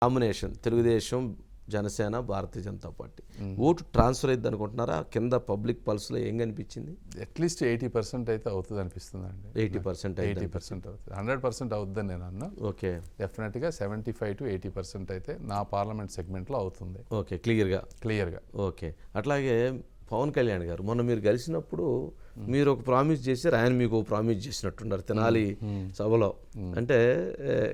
Combination Telugu Desam, Janasena, Bharatiya Janata party vote transfer అయింది అనుకుంటున్నారా? కింద పబ్లిక్ పల్స్లో ఏం కనిపించింది? అట్లీస్ట్ 80% అయితే అవుతుంది అనిపిస్తుంది అండి. 80% 80% అవుతుంది. 100% అవుతుందని నేను అన్నా. ఓకే, డెఫినెట్గా 75 to 80% అయితే నా పార్లమెంట్ సెగ్మెంట్లో అవుతుంది. ఓకే, క్లియర్గా. ఓకే, అట్లాగే పవన్ కళ్యాణ్ గారు మొన్న మీరు కలిసినప్పుడు మీరు ఒక ప్రామిస్ చేశారు, ఆయన మీకు ఒక ప్రామిస్ చేసినట్టున్నారు తెనాలి సభలో. అంటే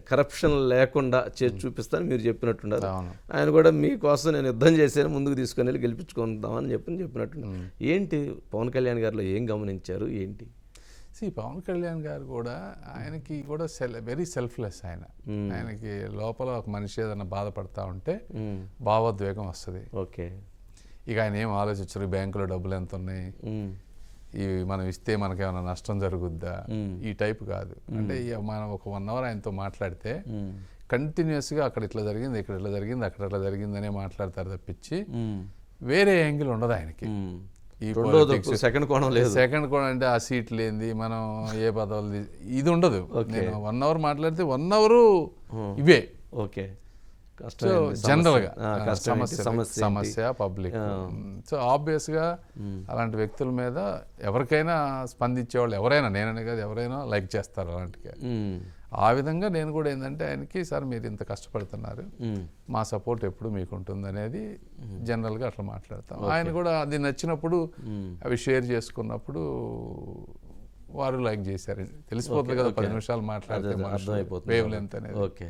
కరప్షన్ లేకుండా చేసి చూపిస్తాను మీరు చెప్పినట్టున్నారు. ఆయన కూడా మీకోసం నేను యుద్ధం చేశాను, ముందుకు తీసుకొని వెళ్ళి గెలిపించుకుందామని చెప్పినట్టున్నారు. ఏంటి పవన్ కళ్యాణ్ గారిలో ఏం గమనించారు ఏంటి? పవన్ కళ్యాణ్ గారు కూడా ఆయనకి కూడా వెరీ సెల్ఫ్లెస్. ఆయనకి లోపల ఒక మనిషి ఏదైనా బాధపడతా ఉంటే భావోద్వేగం వస్తుంది. ఓకే, ఇక ఆయన ఏం ఆలోచించరు, బ్యాంకులో డబ్బులు ఎంత ఉన్నాయి, ఇవి మనం ఇస్తే మనకేమైనా నష్టం జరుగుద్దా, ఈ టైప్ కాదు. అంటే మనం ఒక 1 hour ఆయనతో మాట్లాడితే కంటిన్యూస్గా అక్కడ ఇట్లా జరిగింది, ఇక్కడ ఇట్లా జరిగింది, అక్కడ ఇట్లా జరిగిందనే మాట్లాడతారు తప్పించి వేరే యాంగిల్ ఉండదు ఆయనకి. ఈ సెకండ్ కోణం లేదు. సెకండ్ కోణం అంటే ఆ సీట్లు ఏంది, మనం ఏ పదవులు, ఇది ఉండదు. నేను 1 hour మాట్లాడితే 1 hour ఇవే. ఓకే, జనరల్గా సమస్య పబ్లిక్. సో ఆబ్వియస్గా అలాంటి వ్యక్తుల మీద ఎవరికైనా స్పందించేవాళ్ళు ఎవరైనా, నేననే కాదు ఎవరైనా లైక్ చేస్తారు అలాంటిగా. ఆ విధంగా నేను కూడా ఏంటంటే ఆయనకి, సార్ మీరు ఇంత కష్టపడుతున్నారు, మా సపోర్ట్ ఎప్పుడు మీకు ఉంటుంది అనేది జనరల్గా అట్లా మాట్లాడతాం. ఆయన కూడా అది నచ్చినప్పుడు అవి షేర్ చేసుకున్నప్పుడు వారు లైక్ చేశారు. తెలిసిపోతుంది కదా 10 నిమిషాలు మాట్లాడితే వేవ్ లెంత్ అనేది. ఓకే.